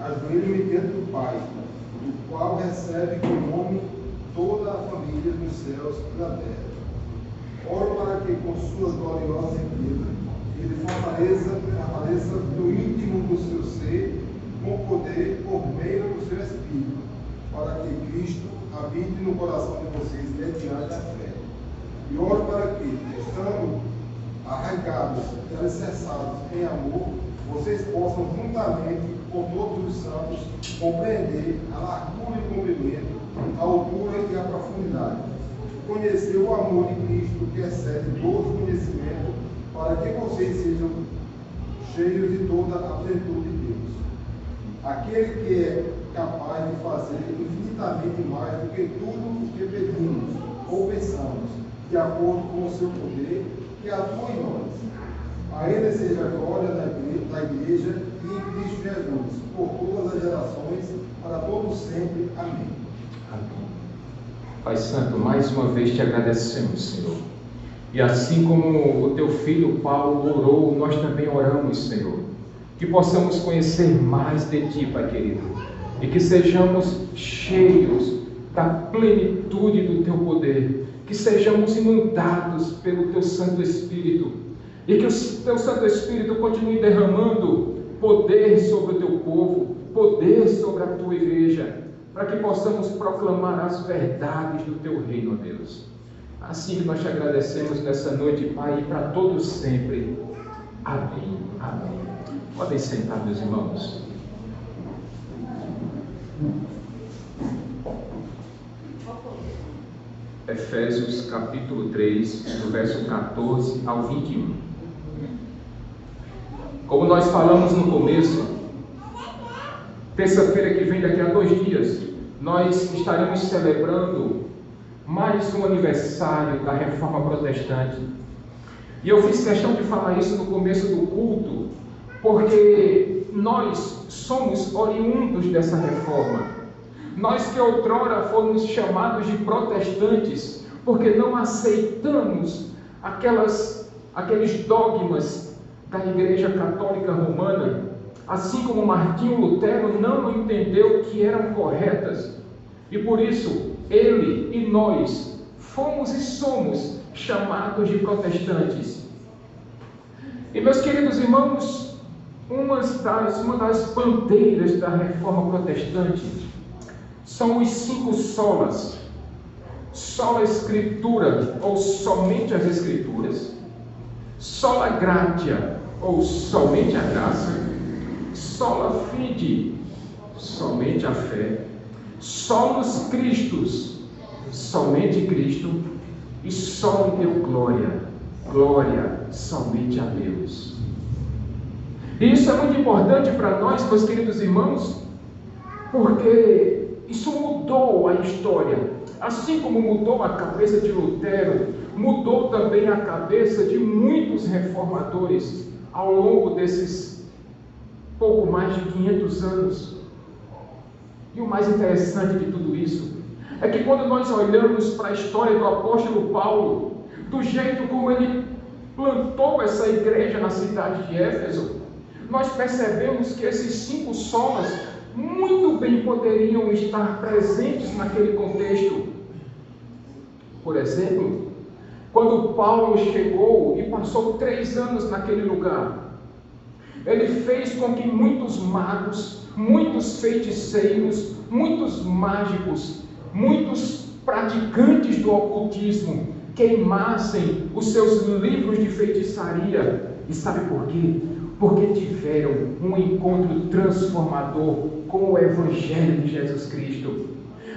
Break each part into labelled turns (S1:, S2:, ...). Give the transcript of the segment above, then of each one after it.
S1: ajoelho-me diante do Pai, do qual recebe com nome toda a família dos céus e da terra. Oro para que, com sua gloriosa riqueza, ele fortaleça no íntimo do seu ser, com poder, por meio do seu Espírito, para que Cristo habite no coração de vocês mediante a fé. E oro para que, estando arraigados e alicerçados em amor, vocês possam, juntamente com todos os santos, compreender a largura e o comprimento, a altura e a profundidade. Conhecer o amor de Cristo que excede todo conhecimento, para que vocês sejam cheios de toda a plenitude de Deus. Aquele que é capaz de fazer infinitamente mais do que tudo o que pedimos ou pensamos, de acordo com o seu poder que atua em nós. A Ele seja a glória da Igreja e em Cristo Jesus, por todas as gerações, para todos sempre. Amém.
S2: Amém. Pai Santo, mais uma vez te agradecemos, Senhor. E assim como o teu filho Paulo orou, nós também oramos, Senhor. Que possamos conhecer mais de ti, Pai querido. E que sejamos cheios da plenitude do teu poder. Que sejamos inundados pelo teu Santo Espírito. E que o teu Santo Espírito continue derramando poder sobre o teu povo, poder sobre a tua igreja, para que possamos proclamar as verdades do teu reino, ó Deus. Assim que nós te agradecemos nessa noite, Pai, e para todos sempre. Amém. Amém. Podem sentar, meus irmãos. Efésios capítulo 3, do verso 14 ao 21. Como nós falamos no começo, terça-feira que vem, daqui a 2 dias, nós estaremos celebrando mais um aniversário da Reforma Protestante. E eu fiz questão de falar isso no começo do culto, porque nós somos oriundos dessa reforma. Nós que outrora fomos chamados de protestantes, porque não aceitamos aqueles dogmas da Igreja Católica Romana, assim como Martinho Lutero não entendeu que eram corretas. E por isso, ele e nós fomos e somos chamados de protestantes. E meus queridos irmãos, uma das bandeiras da Reforma Protestante são os 5 solas. Sola Escritura, ou somente as Escrituras. Sola Gratia, ou somente a graça. Sola Fide, somente a fé. Solus Christus, somente Cristo. E só Deu glória, glória somente a Deus. E isso é muito importante para nós, meus queridos irmãos, porque isso mudou a história. Assim como mudou a cabeça de Lutero, mudou também a cabeça de muitos reformadores ao longo desses pouco mais de 500 anos. E o mais interessante de tudo isso é que quando nós olhamos para a história do apóstolo Paulo, do jeito como ele plantou essa igreja na cidade de Éfeso, nós percebemos que esses 5 solas muito bem poderiam estar presentes naquele contexto. Por exemplo, quando Paulo chegou e passou 3 anos naquele lugar, ele fez com que muitos magos, muitos feiticeiros, muitos mágicos, muitos praticantes do ocultismo queimassem os seus livros de feitiçaria. E sabe por quê? Porque tiveram um encontro transformador com o Evangelho de Jesus Cristo.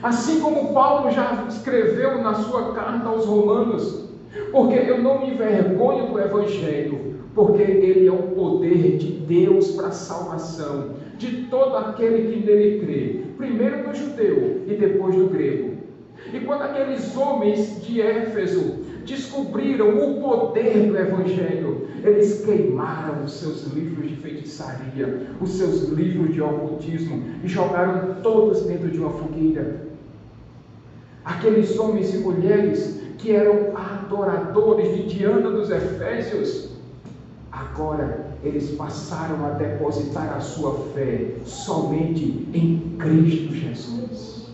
S2: Assim como Paulo já escreveu na sua carta aos Romanos, porque eu não me envergonho do Evangelho, porque ele é o poder de Deus para a salvação de todo aquele que nele crê, primeiro do judeu e depois do grego. E quando aqueles homens de Éfeso descobriram o poder do Evangelho, eles queimaram os seus livros de feitiçaria, os seus livros de ocultismo e jogaram todos dentro de uma fogueira. Aqueles homens e mulheres que eram adoradores de Diana dos Efésios, agora eles passaram a depositar a sua fé somente em Cristo Jesus.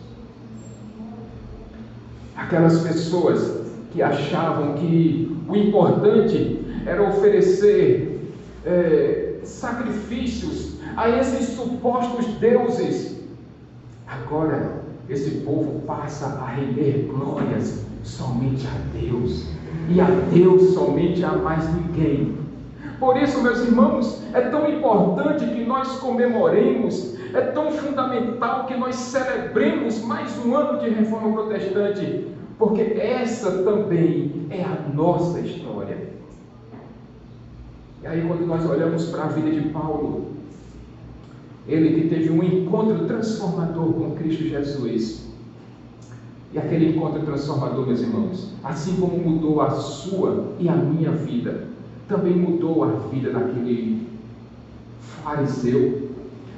S2: Aquelas pessoas que achavam que o importante era oferecer sacrifícios a esses supostos deuses, agora esse povo passa a render glórias somente a Deus, e a Deus somente a mais ninguém. Por isso, meus irmãos, é tão importante que nós comemoremos, é tão fundamental que nós celebremos mais um ano de Reforma Protestante, porque essa também é a nossa história. E aí, quando nós olhamos para a vida de Paulo, ele que teve um encontro transformador com Cristo Jesus, e aquele encontro transformador, meus irmãos, assim como mudou a sua e a minha vida, também mudou a vida daquele fariseu,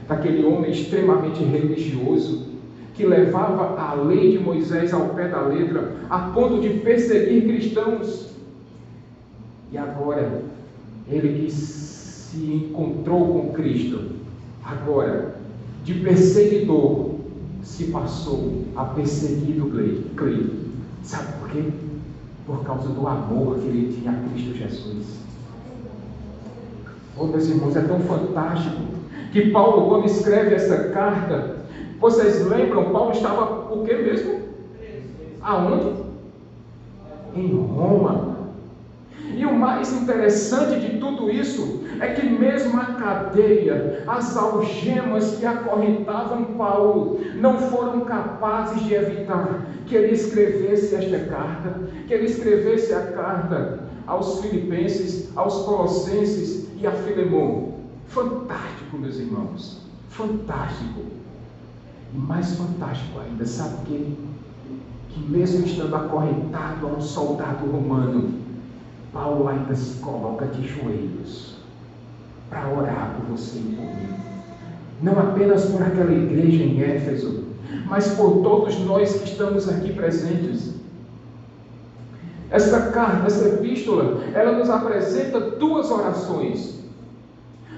S2: daquele homem extremamente religioso, que levava a lei de Moisés ao pé da letra, a ponto de perseguir cristãos. E agora, ele que se encontrou com Cristo, agora, de perseguidor, se passou a perseguir o crente. Sabe por quê? Por causa do amor que ele tinha a Cristo Jesus. Oh, meus irmãos, é tão fantástico que Paulo, quando escreve essa carta, vocês lembram, Paulo estava o que mesmo? Aonde? Em Roma. E o mais interessante de tudo isso é que mesmo a cadeia, as algemas que acorrentavam Paulo, não foram capazes de evitar que ele escrevesse esta carta, que ele escrevesse a carta aos Filipenses, aos Colossenses e a Filemon. Fantástico, meus irmãos, fantástico. E mais fantástico ainda, sabe o quê? Que mesmo estando acorrentado a um soldado romano, Paulo ainda se coloca de joelhos para orar por você e por mim. Não apenas por aquela igreja em Éfeso, mas por todos nós que estamos aqui presentes. Essa carta, essa epístola, ela nos apresenta duas orações.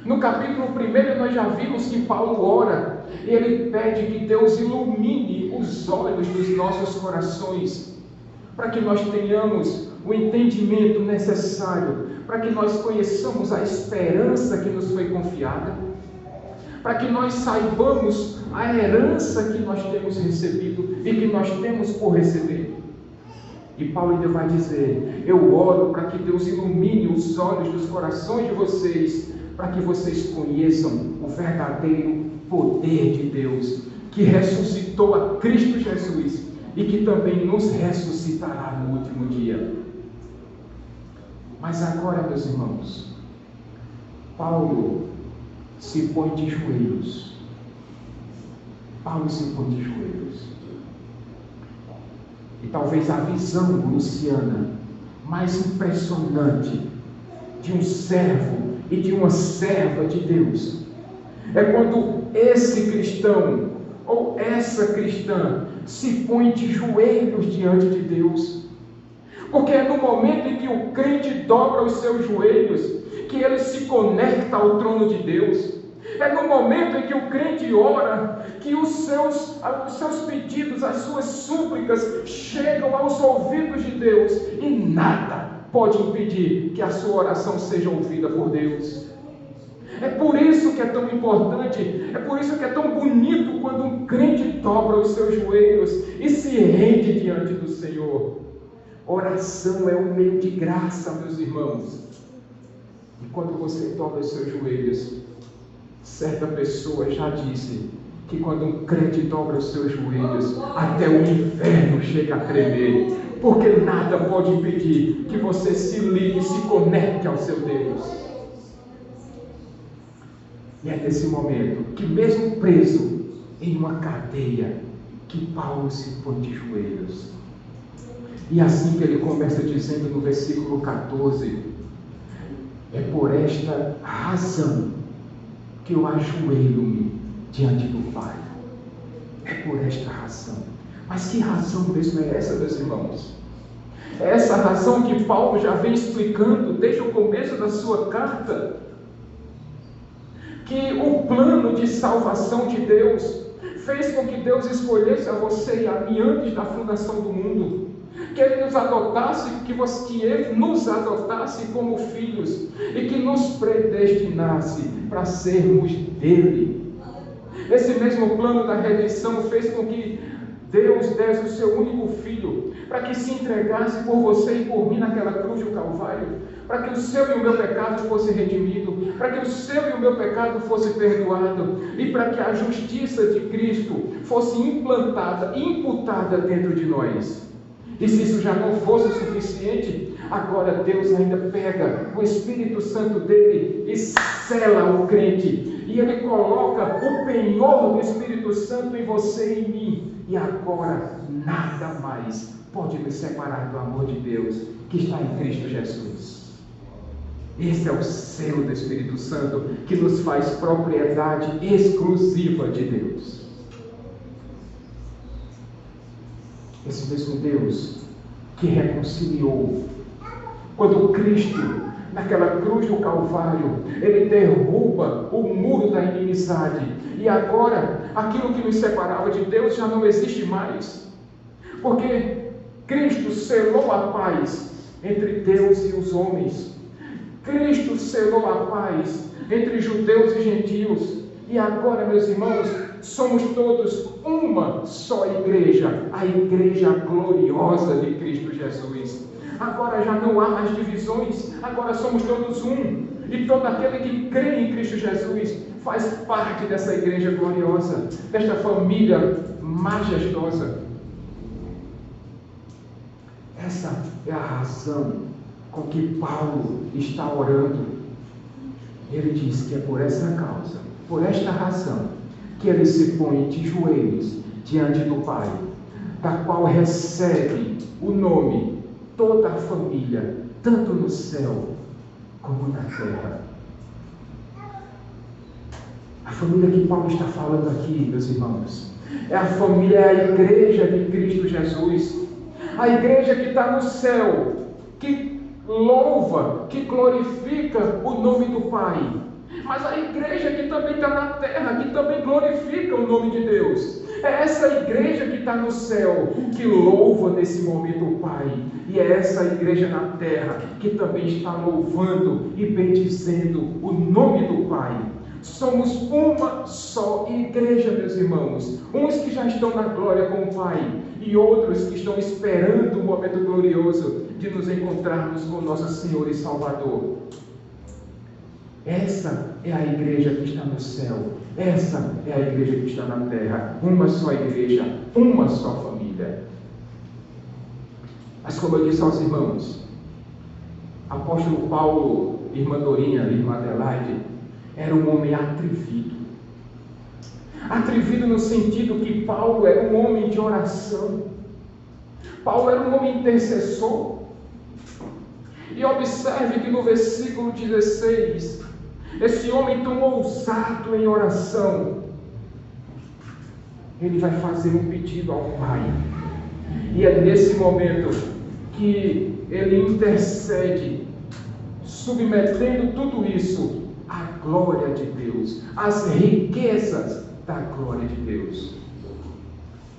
S2: No capítulo 1 nós já vimos que Paulo ora, e ele pede que Deus ilumine os olhos dos nossos corações, para que nós tenhamos o entendimento necessário, para que nós conheçamos a esperança que nos foi confiada, para que nós saibamos a herança que nós temos recebido e que nós temos por receber. E Paulo ainda vai dizer: eu oro para que Deus ilumine os olhos dos corações de vocês, para que vocês conheçam o verdadeiro poder de Deus, que ressuscitou a Cristo Jesus e que também nos ressuscitará no último dia. Mas agora, meus irmãos, Paulo se põe de joelhos. Paulo se põe de joelhos. E talvez a visão luciana mais impressionante de um servo e de uma serva de Deus é quando esse cristão ou essa cristã se põe de joelhos diante de Deus. Porque é no momento em que o crente dobra os seus joelhos que ele se conecta ao trono de Deus. É no momento em que o crente ora que os seus pedidos, as suas súplicas chegam aos ouvidos de Deus, e nada pode impedir que a sua oração seja ouvida por Deus. É por isso que é tão importante, é por isso que é tão bonito quando um crente dobra os seus joelhos e se rende diante do Senhor. Oração é um meio de graça, meus irmãos. E quando você dobra os seus joelhos, certa pessoa já disse que quando um crente dobra os seus joelhos, até o inferno chega a tremer, porque nada pode impedir que você se ligue e se conecte ao seu Deus. E é nesse momento que, mesmo preso em uma cadeia, que Paulo se põe de joelhos. E assim que ele começa dizendo no versículo 14: é por esta razão que eu ajoelho-me diante do Pai. É por esta razão. Mas que razão mesmo é essa, meus irmãos? É essa razão que Paulo já vem explicando desde o começo da sua carta. que o plano de salvação de Deus fez com que Deus escolhesse a você e a mim antes da fundação do mundo, que Ele nos adotasse, que Ele nos adotasse como filhos e que nos predestinasse para sermos dele. Esse mesmo plano da redenção fez com que Deus desse o seu único filho para que se entregasse por você e por mim naquela cruz do Calvário, para que o seu e o meu pecado fosse redimido, para que o seu e o meu pecado fosse perdoado e para que a justiça de Cristo fosse implantada, imputada dentro de nós. E se isso já não fosse suficiente, agora Deus ainda pega o Espírito Santo dele e sela o crente. E Ele coloca o penhor do Espírito Santo em você e em mim. E agora nada mais pode nos separar do amor de Deus que está em Cristo Jesus. Esse é o selo do Espírito Santo que nos faz propriedade exclusiva de Deus. Esse mesmo Deus que reconciliou, quando Cristo, naquela cruz do Calvário, Ele derruba o muro da inimizade, e agora aquilo que nos separava de Deus já não existe mais, porque Cristo selou a paz entre Deus e os homens. Cristo selou a paz entre judeus e gentios, e agora, meus irmãos, somos todos uma só igreja, a igreja gloriosa de Cristo Jesus. Agora já não há mais divisões, agora somos todos um, e todo aquele que crê em Cristo Jesus faz parte dessa igreja gloriosa, desta família majestosa. Essa é a razão com que Paulo está orando. Ele diz que é por essa causa, por esta razão, que ele se põe de joelhos diante do Pai, da qual recebe o nome toda a família, tanto no céu como na terra. A família que Paulo está falando aqui, meus irmãos, é a família, é a igreja de Cristo Jesus, a igreja que está no céu, que louva, que glorifica o nome do Pai, mas a igreja que também está na terra, que também glorifica o nome de Deus. É essa igreja que está no céu, que louva nesse momento o Pai, e é essa igreja na terra, que também está louvando e bendizendo o nome do Pai. Somos uma só igreja, meus irmãos, uns que já estão na glória com o Pai, e outros que estão esperando o momento glorioso de nos encontrarmos com nosso Senhor e Salvador. Essa é a igreja que está no céu, essa é a igreja que está na terra, uma só igreja, uma só família. Mas como eu disse aos irmãos, apóstolo Paulo, irmã Dorinha, irmã Adelaide, era um homem atrevido. Atrevido no sentido que Paulo era um homem de oração. Paulo era um homem intercessor. E observe que no versículo 16, esse homem tão ousado em oração, ele vai fazer um pedido ao Pai. E é nesse momento que ele intercede, submetendo tudo isso à glória de Deus, às riquezas da glória de Deus.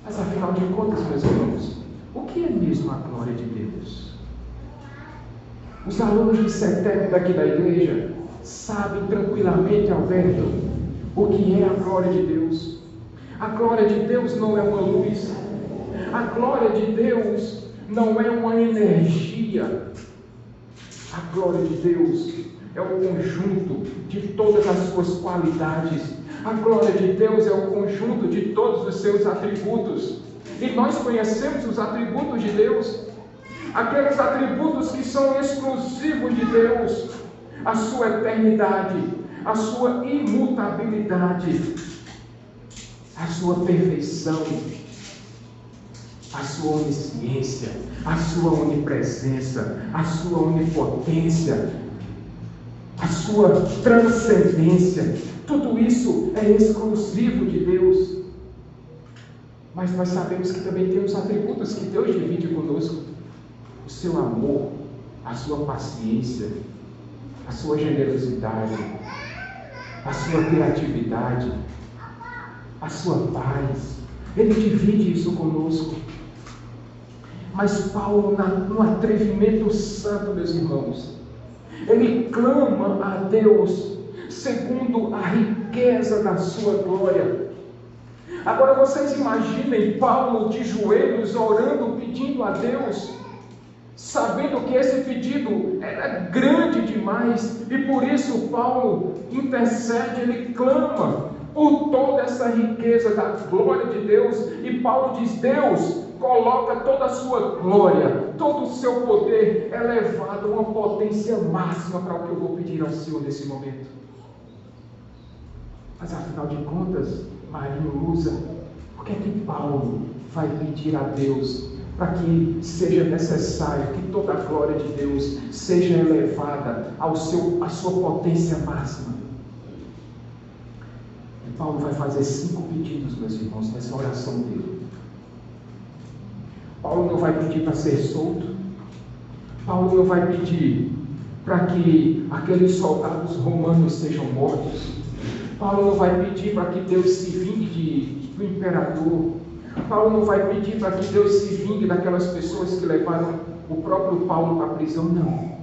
S2: Mas afinal de contas, meus irmãos, o que é mesmo a glória de Deus? Os alunos de setembro daqui da igreja sabem tranquilamente, Alberto, o que é a glória de Deus. A glória de Deus não é uma luz. A glória de Deus não é uma energia. A glória de Deus é o conjunto de todas as suas qualidades. A glória de Deus é o conjunto de todos os seus atributos. E nós conhecemos os atributos de Deus, aqueles atributos que são exclusivos de Deus: a sua eternidade, a sua imutabilidade, a sua perfeição, a sua onisciência, a sua onipresença, a sua onipotência, a sua transcendência. Tudo isso é exclusivo de Deus. Mas nós sabemos que também tem os atributos que Deus divide conosco: o seu amor, a sua paciência, a sua generosidade, a sua criatividade, a sua paz. Ele divide isso conosco. Mas Paulo, num atrevimento santo, meus irmãos, ele clama a Deus segundo a riqueza da sua glória. Agora vocês imaginem Paulo de joelhos orando, pedindo a Deus, sabendo que esse pedido era grande demais, e por isso Paulo intercede, ele clama por toda essa riqueza da glória de Deus, e Paulo diz: Deus, coloca toda a sua glória, todo o seu poder elevado a uma potência máxima para o que eu vou pedir ao Senhor nesse momento. Mas afinal de contas, Marinho Lusa, o que é que Paulo vai pedir a Deus para que seja necessário que toda a glória de Deus seja elevada à sua potência máxima? E Paulo vai fazer 5 pedidos, meus irmãos, nessa oração dele. Paulo não vai pedir para ser solto. Paulo não vai pedir para que aqueles soldados romanos sejam mortos. Paulo não vai pedir para que Deus se vingue do imperador. Paulo não vai pedir para que Deus se vingue daquelas pessoas que levaram o próprio Paulo para a prisão. Não,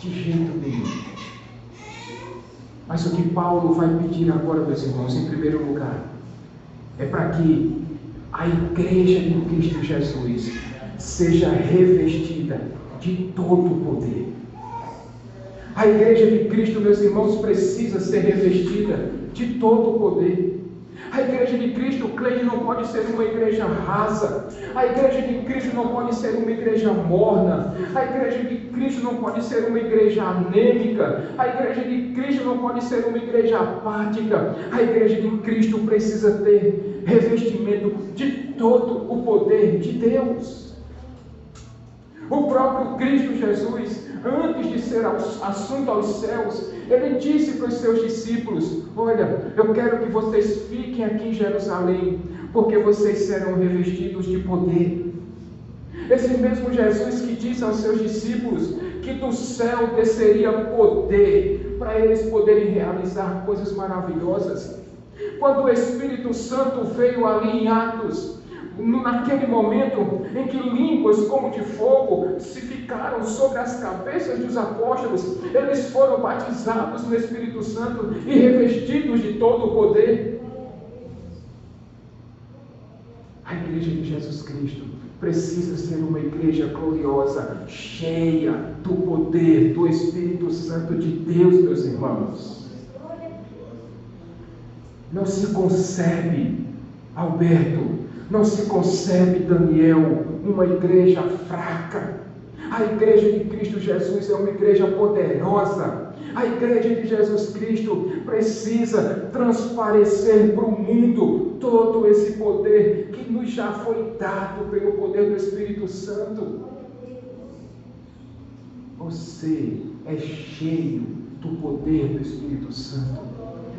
S2: de jeito nenhum. Mas o que Paulo vai pedir agora, meus irmãos, em primeiro lugar, é para que a igreja de Cristo Jesus seja revestida de todo o poder. A igreja de Cristo, meus irmãos, precisa ser revestida de todo o poder. A igreja de Cristo, crente, não pode ser uma igreja rasa. A igreja de Cristo não pode ser uma igreja morna. A igreja de Cristo não pode ser uma igreja anêmica. A igreja de Cristo não pode ser uma igreja apática. A igreja de Cristo precisa ter revestimento de todo o poder de Deus. O próprio Cristo Jesus, antes de ser assunto aos céus, ele disse para os seus discípulos: olha, eu quero que vocês fiquem aqui em Jerusalém, porque vocês serão revestidos de poder. Esse mesmo Jesus que disse aos seus discípulos que do céu desceria poder para eles poderem realizar coisas maravilhosas. Quando o Espírito Santo veio ali em Atos, naquele momento em que línguas como de fogo se ficaram sobre as cabeças dos apóstolos, eles foram batizados no Espírito Santo e revestidos de todo o poder. A igreja de Jesus Cristo precisa ser uma igreja gloriosa, cheia do poder do Espírito Santo de Deus, meus irmãos. Não se concebe, Alberto, não se concebe, Daniel, uma igreja fraca. A igreja de Cristo Jesus é uma igreja poderosa. A igreja de Jesus Cristo precisa transparecer para o mundo todo esse poder que nos já foi dado pelo poder do Espírito Santo. Você é cheio do poder do Espírito Santo.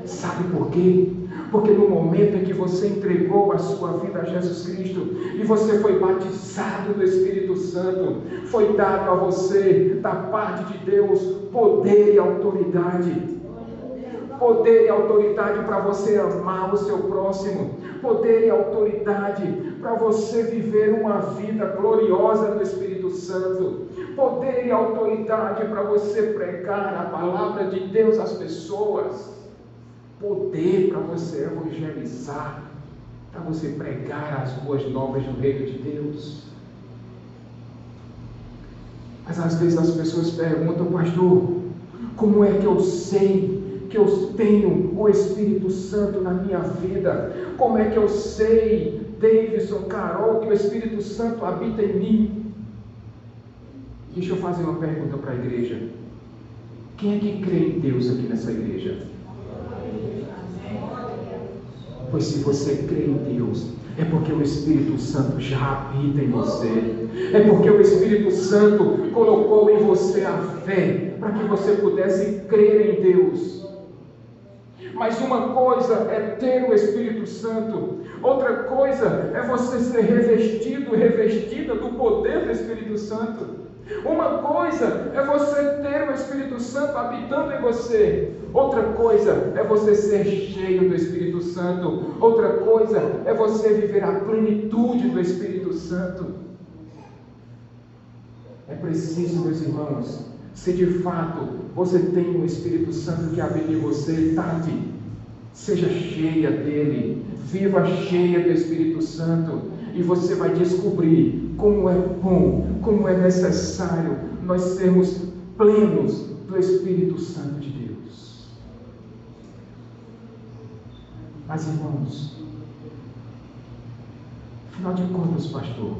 S2: Sabe por quê? Porque no momento em que você entregou a sua vida a Jesus Cristo e você foi batizado do Espírito Santo, foi dado a você, da parte de Deus, poder e autoridade. Poder e autoridade para você amar o seu próximo. Poder e autoridade para você viver uma vida gloriosa no Espírito Santo. Poder e autoridade para você pregar a palavra de Deus às pessoas. Poder para você evangelizar, para você pregar as boas novas do reino de Deus. Mas às vezes as pessoas perguntam: pastor, como é que eu sei que eu tenho o Espírito Santo na minha vida? Como é que eu sei, Davidson, Carol, que o Espírito Santo habita em mim? Deixa eu fazer uma pergunta para a igreja. Quem é que crê em Deus aqui nessa igreja? Pois se você crê em Deus, é porque o Espírito Santo já habita em você. É porque o Espírito Santo colocou em você a fé para que você pudesse crer em Deus. Mas uma coisa é ter o Espírito Santo, outra coisa é você ser revestido, revestida do poder do Espírito Santo. Uma coisa é você ter o Espírito Santo habitando em você. Outra coisa é você ser cheio do Espírito Santo. Outra coisa é você viver a plenitude do Espírito Santo. É preciso, meus irmãos, se de fato você tem o Espírito Santo que habita em você, Tati, seja cheia dele, viva cheia do Espírito Santo, e você vai descobrir como é bom, como é necessário nós sermos plenos do Espírito Santo de Deus. Mas, irmãos, afinal de contas, pastor,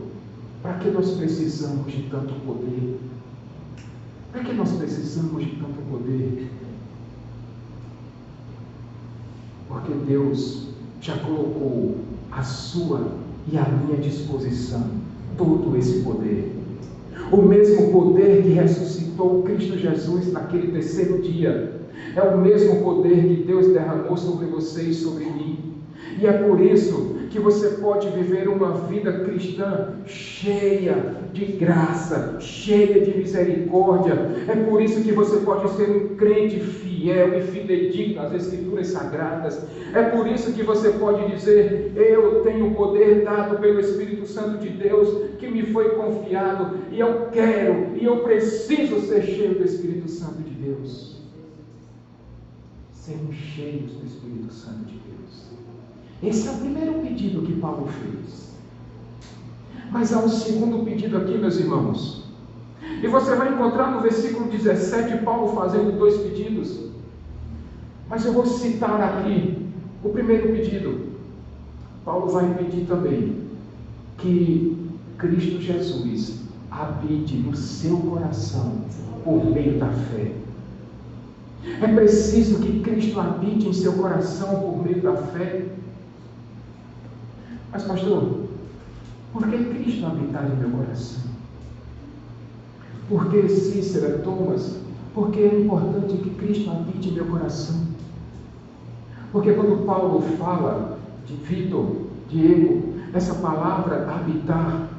S2: para que nós precisamos de tanto poder? Para que nós precisamos de tanto poder? Porque Deus já colocou à sua e à minha disposição todo esse poder. O mesmo poder que ressuscitou Cristo Jesus naquele terceiro dia é o mesmo poder que Deus derramou sobre você e sobre mim. E é por isso que você pode viver uma vida cristã cheia de graça, cheia de misericórdia. É por isso que você pode ser um crente fiel e fidedigno às Escrituras Sagradas. É por isso que você pode dizer: eu tenho o poder dado pelo Espírito Santo de Deus, que me foi confiado, e eu quero, e eu preciso ser cheio do Espírito Santo de Deus. Sermos cheios do Espírito Santo de Deus. Esse é o primeiro pedido que Paulo fez. Mas há um segundo pedido aqui, meus irmãos. E você vai encontrar no versículo 17 Paulo fazendo dois pedidos. Mas eu vou citar aqui o primeiro pedido. Paulo vai pedir também que Cristo Jesus habite no seu coração por meio da fé. É preciso que Cristo habite em seu coração por meio da fé. Mas, pastor, por que Cristo habitar em meu coração? Por que Cícera, Thomas? Por que é importante que Cristo habite em meu coração? Porque quando Paulo fala de Vitor, Diego, essa palavra habitar,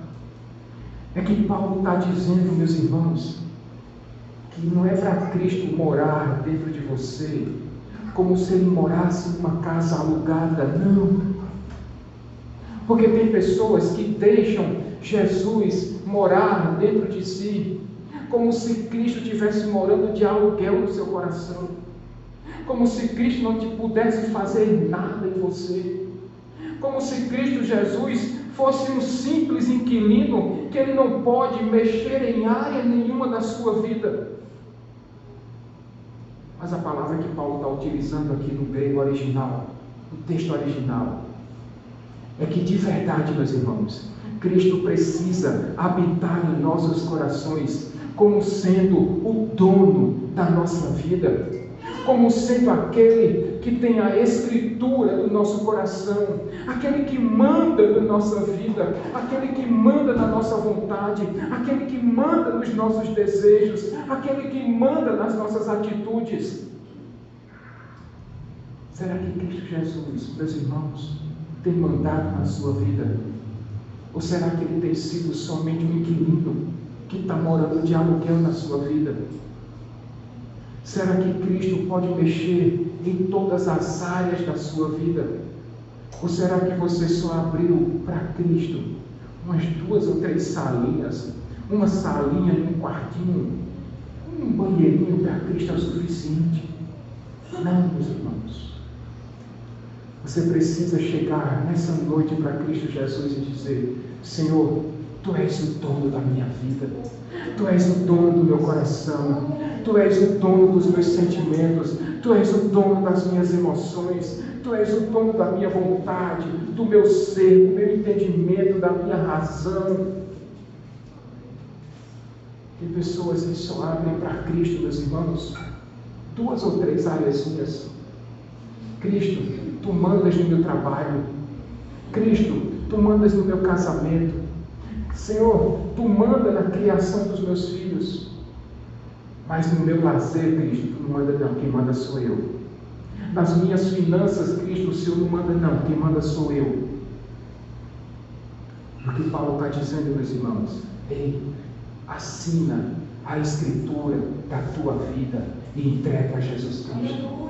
S2: é que Paulo está dizendo, meus irmãos, que não é para Cristo morar dentro de você como se ele morasse em uma casa alugada, não. Porque tem pessoas que deixam Jesus morar dentro de si, como se Cristo estivesse morando de aluguel no seu coração, como se Cristo não te pudesse fazer nada em você, como se Cristo Jesus fosse um simples inquilino que ele não pode mexer em área nenhuma da sua vida. Mas a palavra que Paulo está utilizando aqui no grego original, no texto original, é que de verdade, meus irmãos, Cristo precisa habitar em nossos corações como sendo o dono da nossa vida, como sendo aquele que tem a escritura do nosso coração, aquele que manda na nossa vida, aquele que manda na nossa vontade, aquele que manda nos nossos desejos, aquele que manda nas nossas atitudes. Será que Cristo Jesus, meus irmãos, tem mandado na sua vida? Ou será que ele tem sido somente um inquilino que está morando de aluguel na sua vida? Será que Cristo pode mexer em todas as áreas da sua vida? Ou será que você só abriu para Cristo umas 2 ou 3 salinhas, uma salinha e um quartinho, um banheirinho para Cristo é o suficiente? Não, meus irmãos. Você precisa chegar nessa noite para Cristo Jesus e dizer: Senhor, Tu és o dono da minha vida, Tu és o dono do meu coração, Tu és o dono dos meus sentimentos, Tu és o dono das minhas emoções, Tu és o dono da minha vontade, do meu ser, do meu entendimento, da minha razão. Tem pessoas que só abrem para Cristo, meus irmãos, 2 ou 3 áreas. Cristo, Tu mandas no meu trabalho. Cristo, Tu mandas no meu casamento. Senhor, Tu manda na criação dos meus filhos. Mas no meu lazer, Cristo, Tu não manda não, quem manda sou eu. Nas minhas finanças, Cristo, o Senhor não manda não, quem manda sou eu. O que Paulo está dizendo, meus irmãos? Ei, assina a escritura da tua vida e entrega a Jesus Cristo.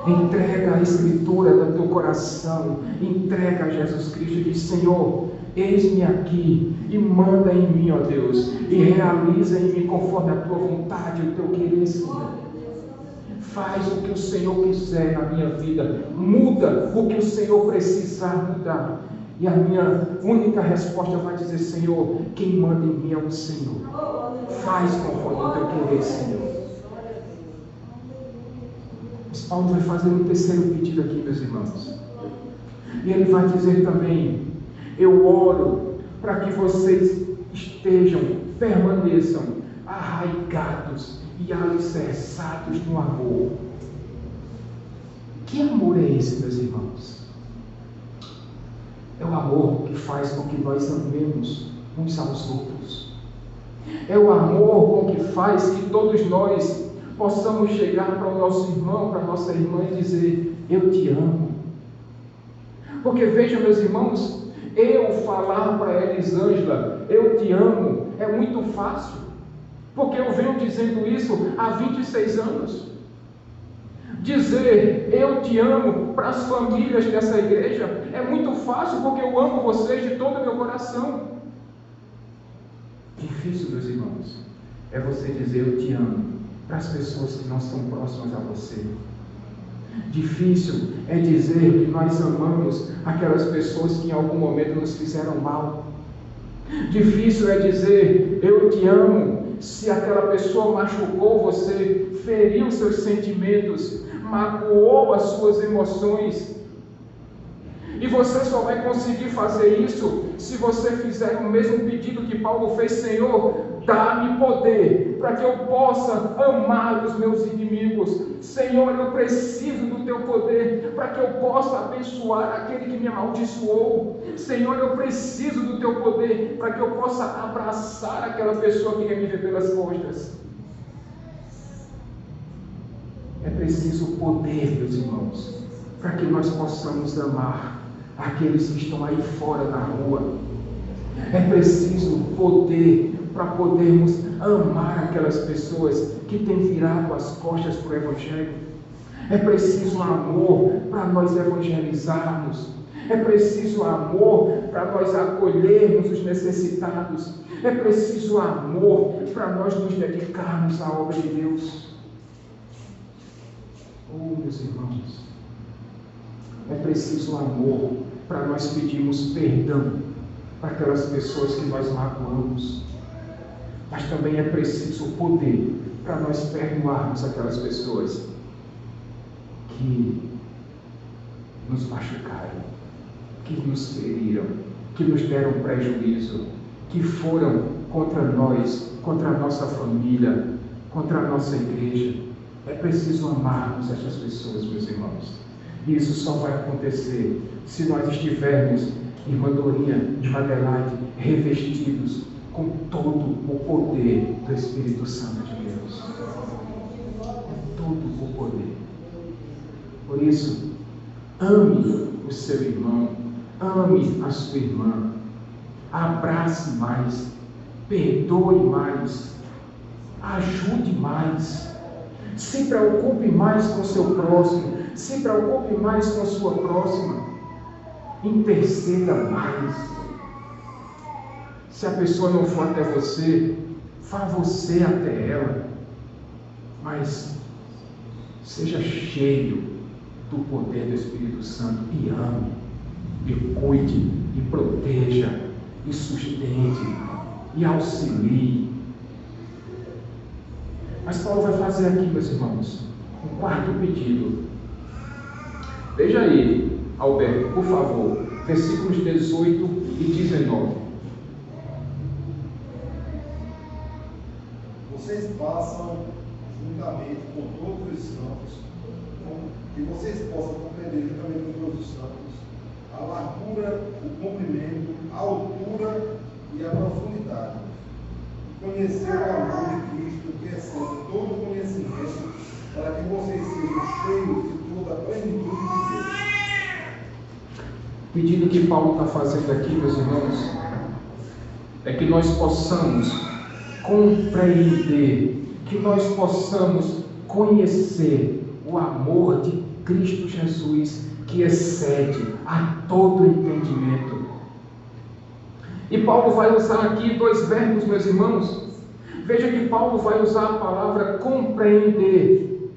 S2: Entrega a escritura do teu coração, entrega a Jesus Cristo e diz: Senhor, eis-me aqui e manda em mim, ó Deus, e realiza em mim conforme a tua vontade, o teu querer, Senhor. Faz o que o Senhor quiser na minha vida, muda o que o Senhor precisar mudar. E a minha única resposta vai dizer: Senhor, quem manda em mim é o Senhor. Faz conforme o teu querer, Senhor. Mas Paulo vai fazer um terceiro pedido aqui, meus irmãos. E ele vai dizer também: eu oro para que vocês permaneçam arraigados e alicerçados no amor. Que amor é esse, meus irmãos? É o amor que faz com que nós amemos uns aos outros. É o amor com que faz que todos nós possamos chegar para o nosso irmão, para a nossa irmã e dizer: eu te amo. Porque vejam, meus irmãos, eu falar para Elisângela, eu te amo, é muito fácil. Porque eu venho dizendo isso há 26 anos. Dizer eu te amo para as famílias dessa igreja é muito fácil, porque eu amo vocês de todo o meu coração. Difícil, meus irmãos, é você dizer eu te amo para as pessoas que não são próximas a você. Difícil é dizer que nós amamos aquelas pessoas que em algum momento nos fizeram mal. Difícil é dizer eu te amo se aquela pessoa machucou você, feriu seus sentimentos, magoou as suas emoções. E você só vai conseguir fazer isso se você fizer o mesmo pedido que Paulo fez: Senhor, dá-me poder para que eu possa amar os meus inimigos. Senhor, eu preciso do teu poder para que eu possa abençoar aquele que me amaldiçoou. Senhor, eu preciso do teu poder para que eu possa abraçar aquela pessoa que quer me ver pelas costas. É preciso poder, meus irmãos, para que nós possamos amar aqueles que estão aí fora na rua. É preciso poder para podermos amar aquelas pessoas que têm virado as costas para o Evangelho. É preciso amor para nós evangelizarmos. É preciso amor para nós acolhermos os necessitados. É preciso amor para nós nos dedicarmos à obra de Deus. Oh, meus irmãos, é preciso amor para nós pedirmos perdão para aquelas pessoas que nós magoamos. Mas também é preciso poder para nós perdoarmos aquelas pessoas que nos machucaram, que nos feriram, que nos deram prejuízo, que foram contra nós, contra a nossa família, contra a nossa igreja. É preciso amarmos essas pessoas, meus irmãos. E isso só vai acontecer se nós estivermos, irmã Dorinha, irmã Adelaide, revestidos com todo o poder do Espírito Santo de Deus. Todo o poder. Por isso, ame o seu irmão, ame a sua irmã, abrace mais, perdoe mais, ajude mais, se preocupe mais com o seu próximo, se preocupe mais com a sua próxima, interceda mais. Se a pessoa não for até você, vá você até ela, mas seja cheio do poder do Espírito Santo e ame, e cuide, e proteja, e sustente, e auxilie. Mas Paulo vai fazer aqui, meus irmãos, um quarto pedido. Veja aí, Alberto, por favor, versículos 18 e 19.
S1: Vocês passam juntamente com todos os santos, que vocês possam compreender juntamente com todos os santos a largura, o comprimento, a altura e a profundidade. Conhecer o amor de Cristo, que excede todo conhecimento, para que vocês sejam cheios de toda a plenitude de Deus.
S2: O pedido que Paulo está fazendo aqui, meus irmãos, é que nós possamos compreender, que nós possamos conhecer o amor de Cristo Jesus, que excede a todo entendimento. E Paulo vai usar aqui dois verbos, meus irmãos. Veja que Paulo vai usar a palavra compreender.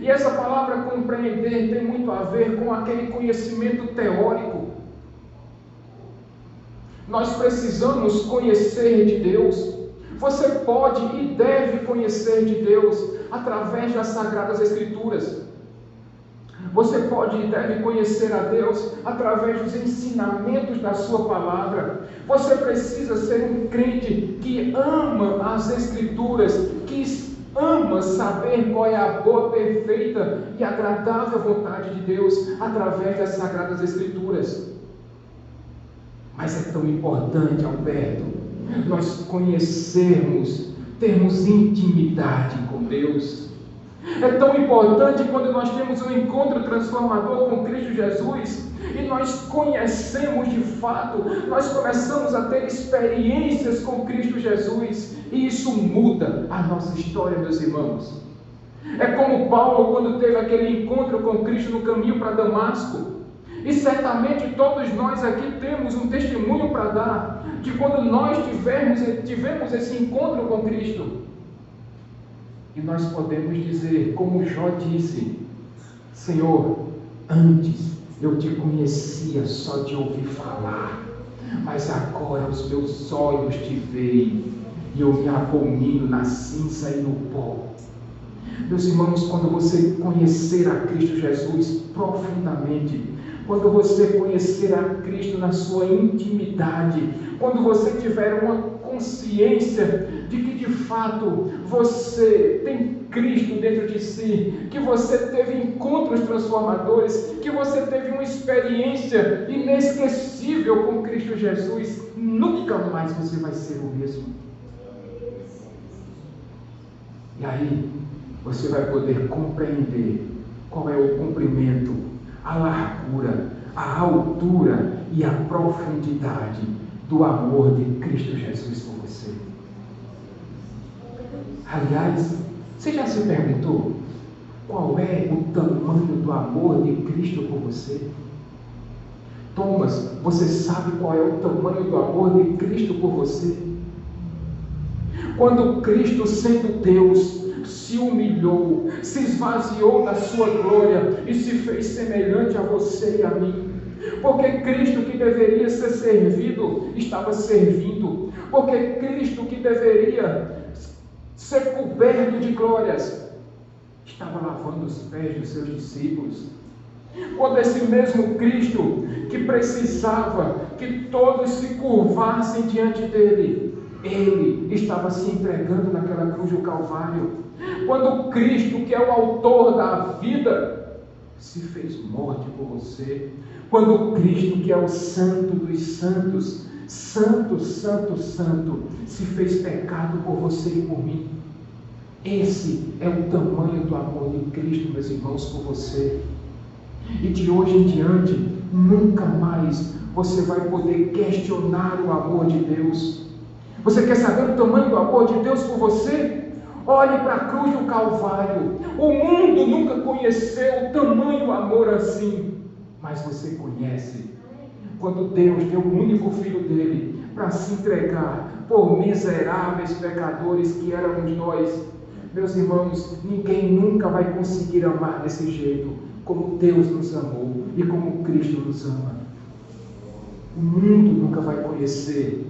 S2: E essa palavra compreender tem muito a ver com aquele conhecimento teórico. Nós precisamos conhecer de Deus. Você pode e deve conhecer de Deus através das Sagradas Escrituras. Você pode e deve conhecer a Deus através dos ensinamentos da sua palavra. Você precisa ser um crente que ama as Escrituras, que ama saber qual é a boa, perfeita e agradável vontade de Deus através das Sagradas Escrituras. Mas é tão importante, Alberto, nós conhecermos, termos intimidade com Deus. É tão importante quando nós temos um encontro transformador com Cristo Jesus e nós conhecemos de fato, nós começamos a ter experiências com Cristo Jesus e isso muda a nossa história, meus irmãos. É como Paulo quando teve aquele encontro com Cristo no caminho para Damasco. E certamente todos nós aqui temos um testemunho para dar de quando nós tivemos esse encontro com Cristo. E nós podemos dizer, como Jó disse: Senhor, antes eu te conhecia só de ouvir falar, mas agora os meus olhos te veem e eu me abomino na cinza e no pó. Meus irmãos, quando você conhecer a Cristo Jesus profundamente, quando você conhecer a Cristo na sua intimidade, quando você tiver uma consciência de que de fato você tem Cristo dentro de si, que você teve encontros transformadores, que você teve uma experiência inesquecível com Cristo Jesus, nunca mais você vai ser o mesmo. E aí você vai poder compreender qual é o comprimento, a largura, a altura e a profundidade do amor de Cristo Jesus por você. Aliás, você já se perguntou qual é o tamanho do amor de Cristo por você? Thomas, você sabe qual é o tamanho do amor de Cristo por você? Quando Cristo, sendo Deus, se humilhou, se esvaziou da sua glória e se fez semelhante a você e a mim. Porque Cristo, que deveria ser servido, estava servindo. Porque Cristo, que deveria ser coberto de glórias, estava lavando os pés dos seus discípulos. Quando esse mesmo Cristo, que precisava que todos se curvassem diante dele, ele estava se entregando naquela cruz do Calvário. Quando Cristo, que é o autor da vida, se fez morte por você. Quando Cristo, que é o santo dos santos, santo, santo, santo, se fez pecado por você e por mim. Esse é o tamanho do amor de Cristo, meus irmãos, por você. E de hoje em diante, nunca mais você vai poder questionar o amor de Deus. Você quer saber o tamanho do amor de Deus por você? Olhe para a cruz do Calvário. O mundo nunca conheceu tamanho amor assim. Mas você conhece. Quando Deus deu o único Filho dele para se entregar por miseráveis pecadores que éramos nós. Meus irmãos, ninguém nunca vai conseguir amar desse jeito, como Deus nos amou e como Cristo nos ama. O mundo nunca vai conhecer,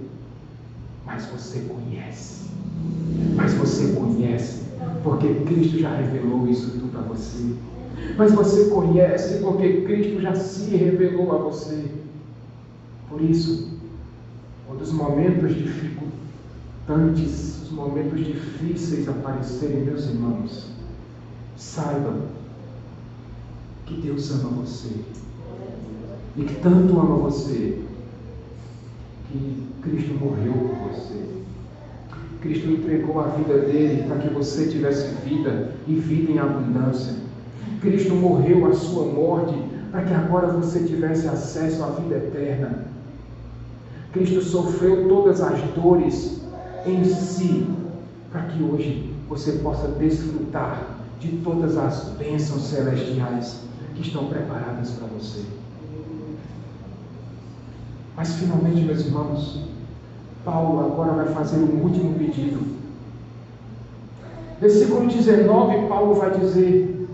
S2: mas você conhece. Mas você conhece, porque Cristo já revelou isso tudo a você. Mas você conhece, porque Cristo já se revelou a você. Por isso, quando os momentos dificultantes, os momentos difíceis aparecerem, meus irmãos, saibam que Deus ama você. E que tanto ama você, que Cristo morreu por você. Cristo entregou a vida dele para que você tivesse vida e vida em abundância. Cristo morreu a sua morte para que agora você tivesse acesso à vida eterna. Cristo sofreu todas as dores em si, para que hoje você possa desfrutar de todas as bênçãos celestiais que estão preparadas para você. Mas finalmente, meus irmãos, Paulo agora vai fazer um último pedido. Versículo 19, Paulo vai dizer: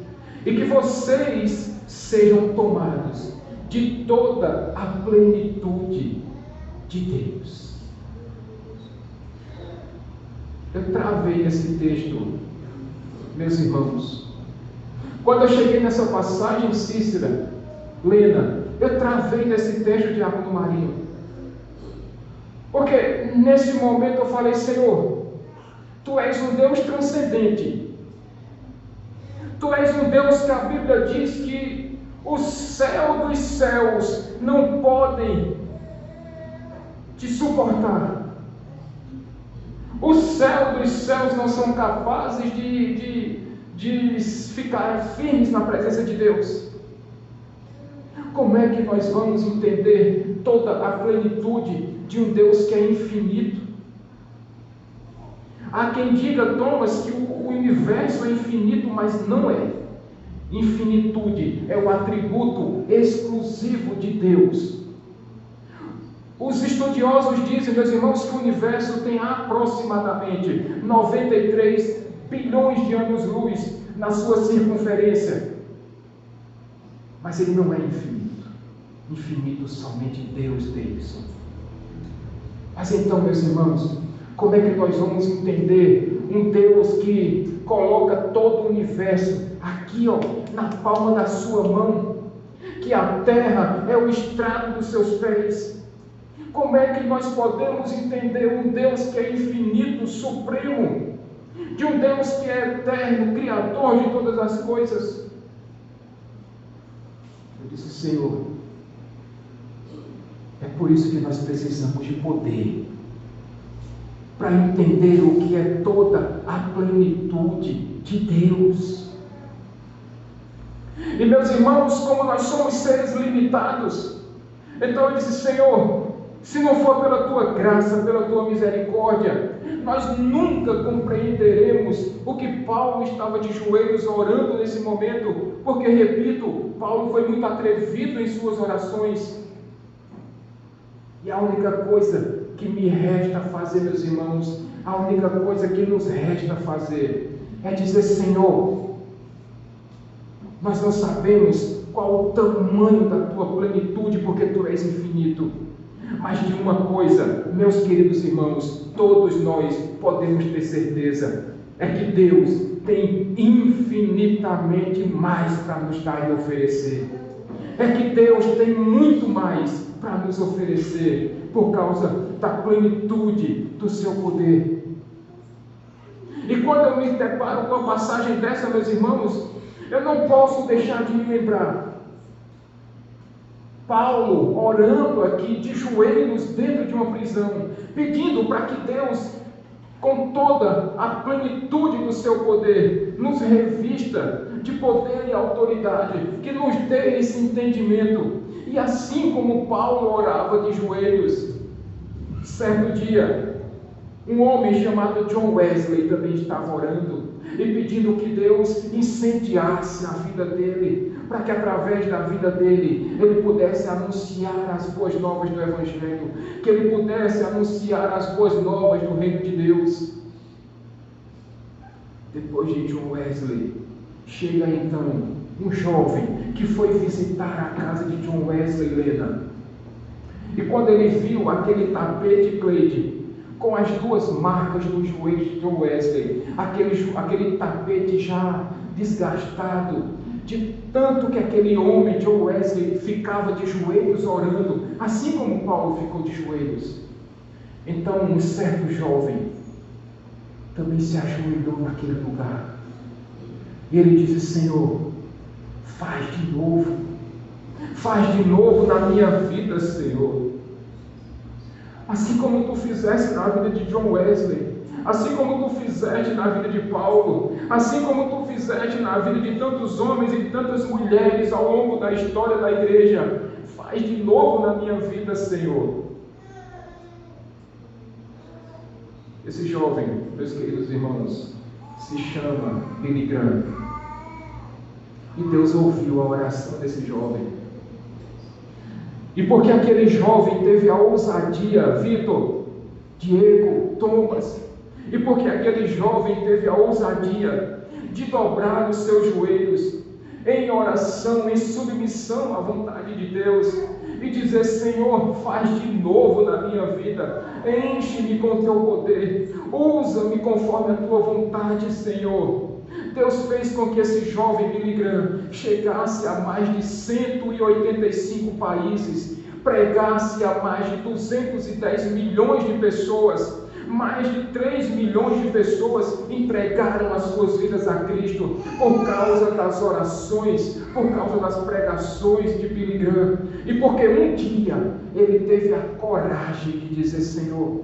S2: e que vocês sejam tomados de toda a plenitude de Deus. Eu travei nesse texto, meus irmãos. Quando eu cheguei nessa passagem, Cícera, Lena, eu travei nesse texto de Diácono Marinho. Porque nesse momento eu falei: Senhor, Tu és um Deus transcendente. Tu és um Deus que a Bíblia diz que o céu dos céus não podem te suportar. O céu dos céus não são capazes de ficar firmes na presença de Deus. Como é que nós vamos entender toda a plenitude de um Deus que é infinito? Há quem diga, Thomas, que o universo é infinito, mas não é. Infinitude é o atributo exclusivo de Deus. Os estudiosos dizem, meus irmãos, que o universo tem aproximadamente 93 bilhões de anos-luz na sua circunferência. Mas ele não é infinito. Infinito somente Deus, Davidson. Mas então, meus irmãos, como é que nós vamos entender um Deus que coloca todo o universo aqui, na palma da sua mão, que a terra é o estrado dos seus pés? Como é que nós podemos entender um Deus que é infinito, supremo, de um Deus que é eterno, criador de todas as coisas? Eu disse: Senhor, é por isso que nós precisamos de poder, para entender o que é toda a plenitude de Deus. E meus irmãos, como nós somos seres limitados, então eu disse: Senhor, se não for pela Tua graça, pela Tua misericórdia, nós nunca compreenderemos o que Paulo estava de joelhos orando nesse momento, porque, repito, Paulo foi muito atrevido em suas orações. E a única coisa que me resta fazer, meus irmãos, a única coisa que nos resta fazer é dizer: Senhor, nós não sabemos qual o tamanho da Tua plenitude, porque Tu és infinito. Mas de uma coisa, meus queridos irmãos, todos nós podemos ter certeza: é que Deus tem infinitamente mais para nos dar e oferecer. É que Deus tem muito mais para nos oferecer, por causa da plenitude do seu poder. E quando eu me deparo com a passagem dessa, meus irmãos, eu não posso deixar de me lembrar Paulo orando aqui de joelhos dentro de uma prisão, pedindo para que Deus, com toda a plenitude do seu poder, nos revista de poder e autoridade, que nos dê esse entendimento. E assim como Paulo orava de joelhos, certo dia, um homem chamado John Wesley também estava orando e pedindo que Deus incendiasse a vida dele, para que através da vida dele ele pudesse anunciar as boas novas do Evangelho, que ele pudesse anunciar as boas novas do Reino de Deus. Depois de John Wesley, chega então um jovem que foi visitar a casa de John Wesley, Lena. E quando ele viu aquele tapete Cleide com as duas marcas nos joelhos de John Wesley, aquele tapete já desgastado, de tanto que aquele homem, John Wesley, ficava de joelhos orando, assim como Paulo ficou de joelhos. Então um certo jovem também se ajoelhou naquele lugar. E ele disse: Senhor, faz de novo na minha vida, Senhor. Assim como Tu fizeste na vida de John Wesley, assim como Tu fizeste na vida de Paulo, assim como Tu fizeste na vida de tantos homens e tantas mulheres ao longo da história da igreja, faz de novo na minha vida, Senhor. Esse jovem, meus queridos irmãos, se chama Billy Graham. E Deus ouviu a oração desse jovem. E porque aquele jovem teve a ousadia, Vitor, Diego, Thomas, e porque aquele jovem teve a ousadia de dobrar os seus joelhos em oração, em submissão à vontade de Deus, e dizer: Senhor, faz de novo na minha vida, enche-me com teu poder, usa-me conforme a tua vontade, Senhor. Deus fez com que esse jovem Billy Graham chegasse a mais de 185 países, pregasse a mais de 210 milhões de pessoas. Mais de 3 milhões de pessoas entregaram as suas vidas a Cristo por causa das orações, por causa das pregações de Billy Graham. E porque um dia ele teve a coragem de dizer: Senhor,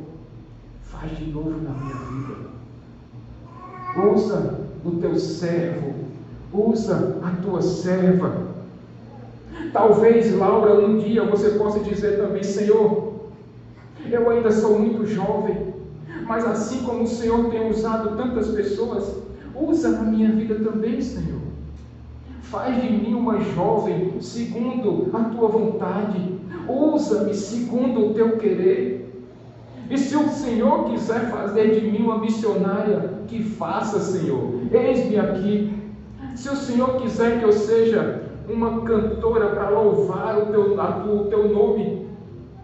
S2: faz de novo na minha vida. Usa o teu servo, usa a tua serva. Talvez, Laura, um dia você possa dizer também: Senhor, eu ainda sou muito jovem, mas assim como o Senhor tem usado tantas pessoas, usa na minha vida também, Senhor. Faz de mim uma jovem segundo a tua vontade, usa-me segundo o teu querer. E se o Senhor quiser fazer de mim uma missionária, que faça, Senhor, eis-me aqui. Se o Senhor quiser que eu seja uma cantora para louvar o teu nome,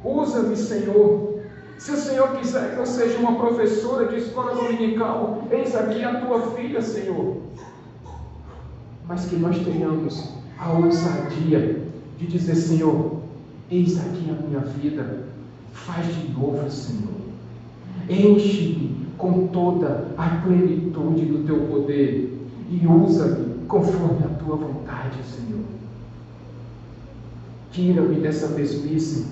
S2: usa-me, Senhor. Se o Senhor quiser que eu seja uma professora de escola dominical, eis aqui a tua filha, Senhor. Mas que nós tenhamos a ousadia de dizer: Senhor, eis aqui a minha vida, faz de novo, Senhor. Enche-me com toda a plenitude do teu poder e usa-me conforme a tua vontade, Senhor. Tira-me dessa mesmice,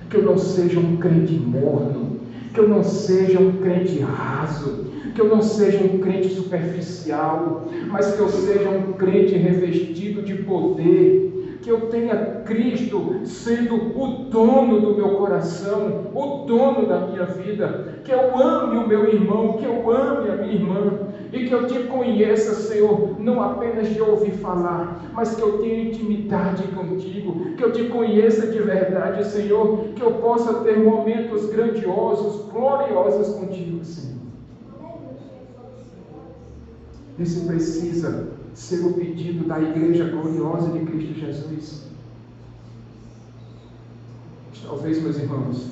S2: que eu não seja um crente morno, que eu não seja um crente raso, que eu não seja um crente superficial, mas que eu seja um crente revestido de poder, que eu tenha Cristo sendo o dono do meu coração, o dono da minha vida, que eu ame o meu irmão, que eu ame a minha irmã, e que eu te conheça, Senhor, não apenas de ouvir falar, mas que eu tenha intimidade contigo, que eu te conheça de verdade, Senhor, que eu possa ter momentos grandiosos, gloriosos contigo, Senhor. Esse precisa ser o pedido da Igreja gloriosa de Cristo Jesus. Talvez, meus irmãos,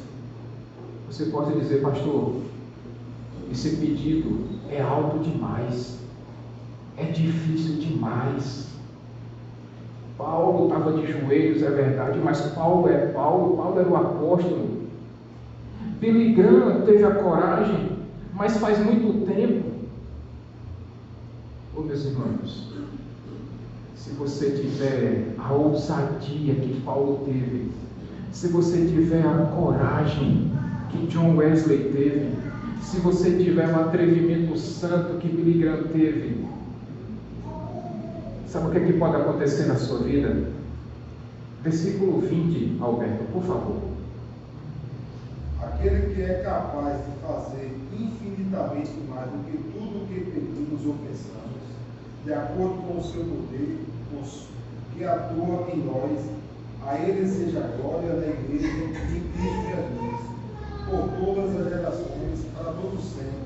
S2: você possa dizer: pastor, esse pedido é alto demais, é difícil demais. Paulo estava de joelhos, é verdade, mas Paulo era o apóstolo. Billy Graham teve a coragem, mas faz muito tempo. Oh, meus irmãos, se você tiver a ousadia que Paulo teve, se você tiver a coragem que John Wesley teve, se você tiver o atrevimento santo que Billy Graham teve, sabe o que é que pode acontecer na sua vida? Versículo 20, Alberto, por favor.
S1: Aquele que é capaz de fazer infinitamente mais do que tudo o que pedimos ou pensamos, de acordo com o seu poder, que atua em nós, a Ele seja a glória da Igreja em Cristo Jesus, por todas as gerações, para todo sempre.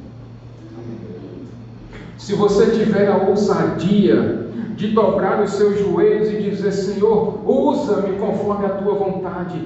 S2: Se você tiver a ousadia de dobrar os seus joelhos e dizer: Senhor, usa-me conforme a tua vontade.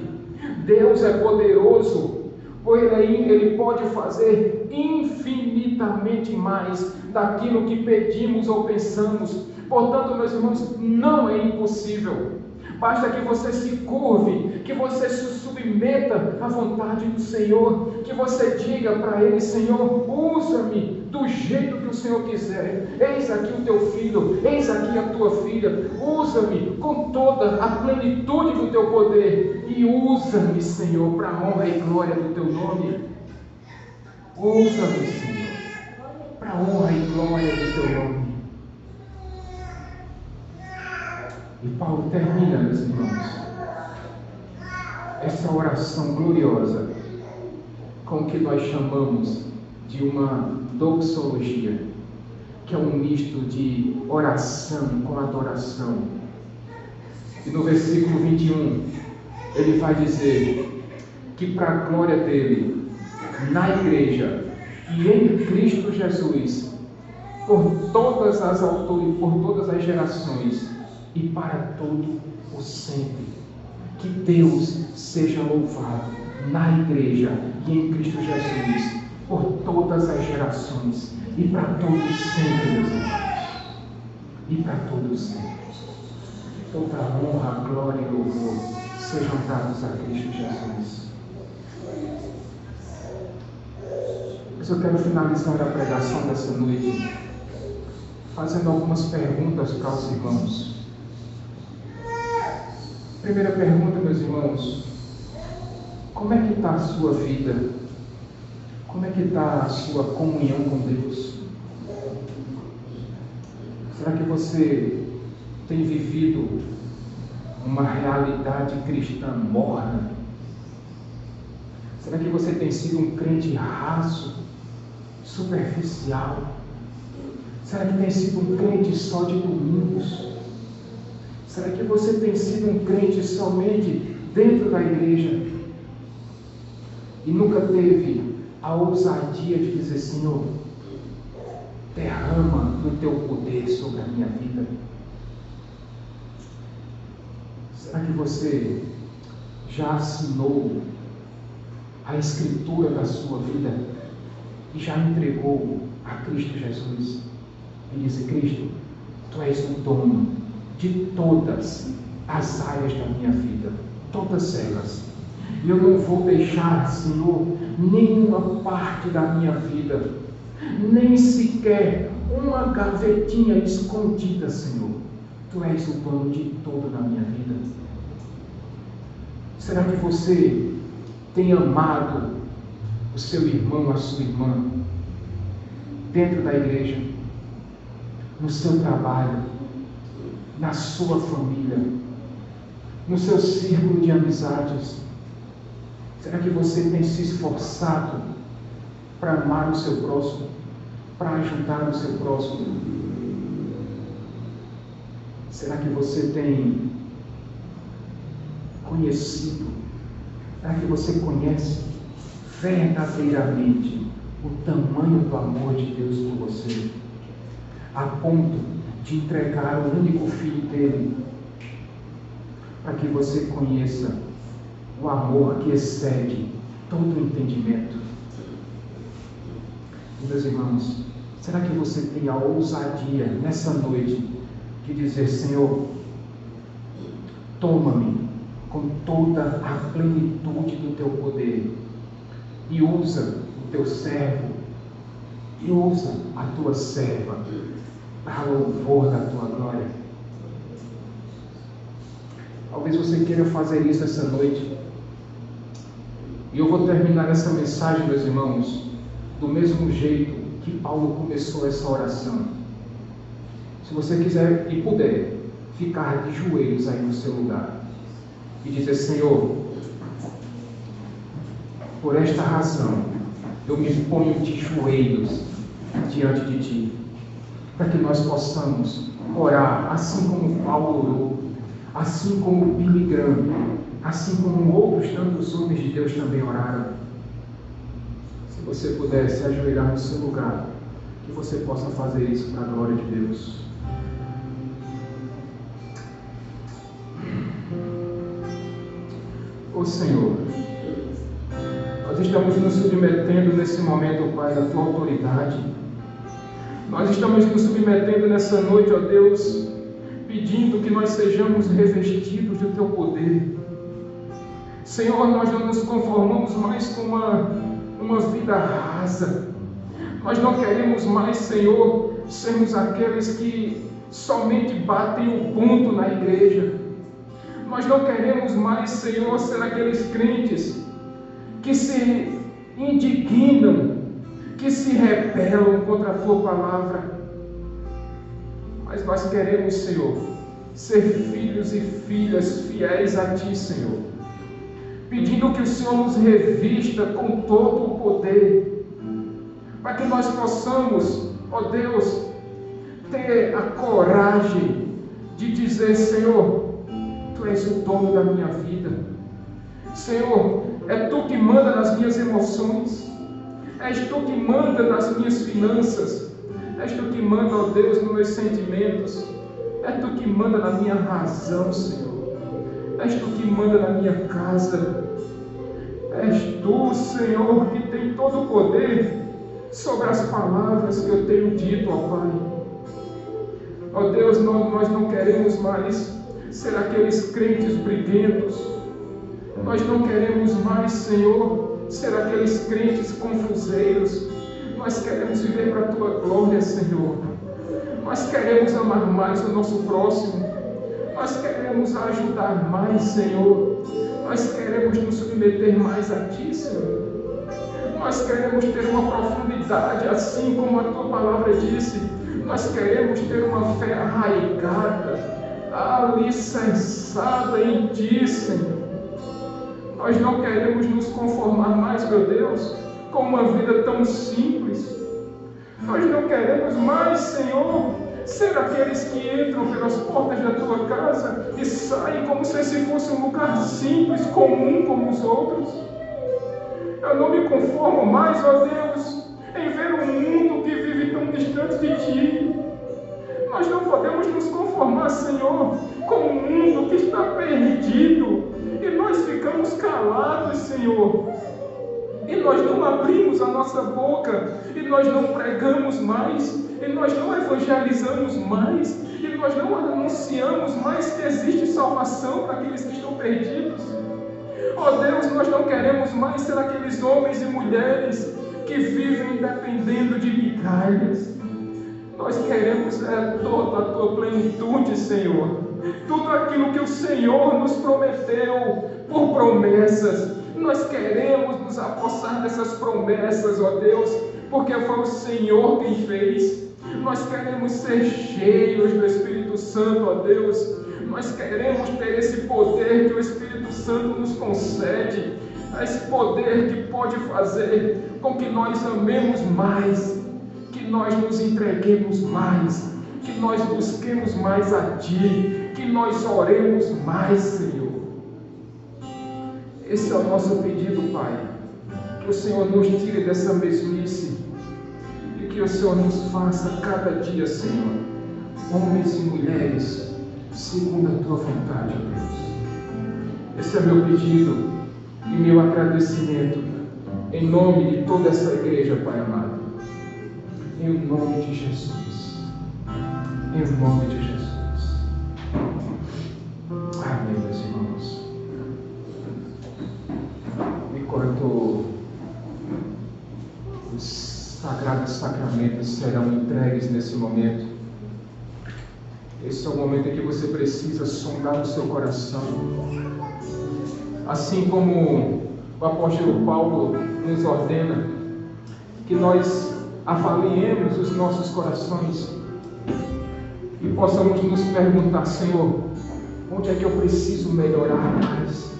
S2: Deus é poderoso, pois Ele pode fazer infinitamente mais daquilo que pedimos ou pensamos. Portanto, meus irmãos, não é impossível. Basta que você se curve, que você se submeta à vontade do Senhor, que você diga para Ele: Senhor, usa-me do jeito que o Senhor quiser. Eis aqui o teu filho, eis aqui a tua filha. Usa-me com toda a plenitude do teu poder e usa-me, Senhor, para a honra e glória do teu nome. Usa-me, Senhor, para a honra e glória do teu nome. E Paulo termina, meus irmãos, essa oração gloriosa com o que nós chamamos de uma doxologia, que é um misto de oração com adoração. E no versículo 21, ele vai dizer que para a glória dele, na igreja e em Cristo Jesus, por todas as autoridades, por todas as gerações e para todo o sempre, que Deus seja louvado na igreja e em Cristo Jesus, por todas as gerações e para todos sempre, meus irmãos, e para todos sempre. Toda honra, glória e louvor sejam dados a Cristo Jesus. Mas eu quero finalizar a pregação dessa noite fazendo algumas perguntas para os irmãos. Primeira pergunta, meus irmãos: como é que está a sua vida? Como é que está a sua comunhão com Deus? Será que você tem vivido uma realidade cristã morna? Será que você tem sido um crente raso, superficial? Será que tem sido um crente só de domingos? Será que você tem sido um crente somente dentro da igreja e nunca teve a ousadia de dizer: Senhor, derrama o teu poder sobre a minha vida? Será que você já assinou a escritura da sua vida e já entregou a Cristo Jesus? E disse: Cristo, Tu és o dono de todas as áreas da minha vida, todas elas. E eu não vou deixar, Senhor, nenhuma parte da minha vida, nem sequer uma gavetinha escondida, Senhor. Tu és o dono de tudo na minha vida. Será que você tem amado o seu irmão, a sua irmã, dentro da igreja, no seu trabalho, na sua família, no seu círculo de amizades? Será que você tem se esforçado para amar o seu próximo, para ajudar o seu próximo? Será que você tem conhecido? Será que você conhece verdadeiramente o tamanho do amor de Deus por você, a ponto de entregar o único filho dele, para que você conheça o amor que excede todo o entendimento? Meus irmãos, será que você tem a ousadia nessa noite de dizer: Senhor, toma-me com toda a plenitude do teu poder e usa o teu servo e usa a tua serva para louvor da tua glória? Talvez você queira fazer isso essa noite. E eu vou terminar essa mensagem, meus irmãos, do mesmo jeito que Paulo começou essa oração. Se você quiser e puder, ficar de joelhos aí no seu lugar e dizer: Senhor, por esta razão eu me ponho de joelhos diante de Ti, para que nós possamos orar assim como Paulo orou, assim como Billy Graham, assim como outros tantos homens de Deus também oraram. Se você puder se ajoelhar no seu lugar, que você possa fazer isso para a glória de Deus. Ô Senhor, nós estamos nos submetendo nesse momento, Pai, da Tua autoridade. Nós estamos nos submetendo nessa noite, ó Deus, pedindo que nós sejamos revestidos do Teu poder. Senhor, nós não nos conformamos mais com uma vida rasa. Nós não queremos mais, Senhor, sermos aqueles que somente batem o ponto na igreja. Nós não queremos mais, Senhor, ser aqueles crentes que se indignam, que se rebelam contra a Tua palavra. Mas nós queremos, Senhor, ser filhos e filhas fiéis a Ti, Senhor, pedindo que o Senhor nos revista com todo o poder, para que nós possamos, ó Deus, ter a coragem de dizer: Senhor, Tu és o dono da minha vida. Senhor, é Tu que manda nas minhas emoções, és Tu que manda nas minhas finanças, és Tu que manda, ó Deus, nos meus sentimentos, é Tu que manda na minha razão, Senhor, és Tu que manda na minha casa, és Tu, Senhor, que tem todo o poder sobre as palavras que eu tenho dito, ó Pai. Ó Deus, nós não queremos mais ser aqueles crentes briguentos. Nós não queremos mais, Senhor, ser aqueles crentes confuseiros. Nós queremos viver para a Tua glória, Senhor. Nós queremos amar mais o nosso próximo. Nós queremos ajudar mais, Senhor. Nós queremos nos submeter mais a Ti, Senhor. Nós queremos ter uma profundidade, assim como a Tua palavra disse. Nós queremos ter uma fé arraigada, alicerçada em Ti, Senhor. Nós não queremos nos conformar mais, meu Deus, com uma vida tão simples. Nós não queremos mais, Senhor, ser aqueles que entram pelas portas da Tua casa e saem como se esse fosse um lugar simples, comum como os outros. Eu não me conformo mais, ó Deus, em ver um mundo que vive tão distante de Ti. Nós não podemos nos conformar, Senhor, com um mundo que está perdido e nós ficamos calados, Senhor. E nós não abrimos a nossa boca, e nós não pregamos mais, e nós não evangelizamos mais, e nós não anunciamos mais que existe salvação para aqueles que estão perdidos. Ó Deus, nós não queremos mais ser aqueles homens e mulheres que vivem dependendo de migalhas. Nós queremos toda a Tua plenitude, Senhor. Tudo aquilo que o Senhor nos prometeu por promessas. Nós queremos nos apossar dessas promessas, ó Deus, porque foi o Senhor quem fez. Nós queremos ser cheios do Espírito Santo, ó Deus. Nós queremos ter esse poder que o Espírito Santo nos concede, esse poder que pode fazer com que nós amemos mais, que nós nos entreguemos mais, que nós busquemos mais a Ti, que nós oremos mais, Senhor. Esse é o nosso pedido, Pai. Que o Senhor nos tire dessa mesmice e que o Senhor nos faça cada dia, Senhor, homens e mulheres segundo a Tua vontade, ó Deus. Esse é meu pedido e meu agradecimento em nome de toda essa igreja, Pai amado. Em nome de Jesus. Em nome de Jesus. Amém, meus irmãos. Enquanto os sagrados sacramentos serão entregues nesse momento, esse é o momento em que você precisa sondar o seu coração. Assim como o apóstolo Paulo nos ordena que nós avaliemos os nossos corações e possamos nos perguntar: Senhor, onde é que eu preciso melhorar mais?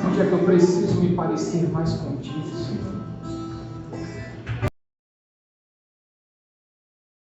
S2: Onde é que eu preciso me parecer mais contigo, Senhor?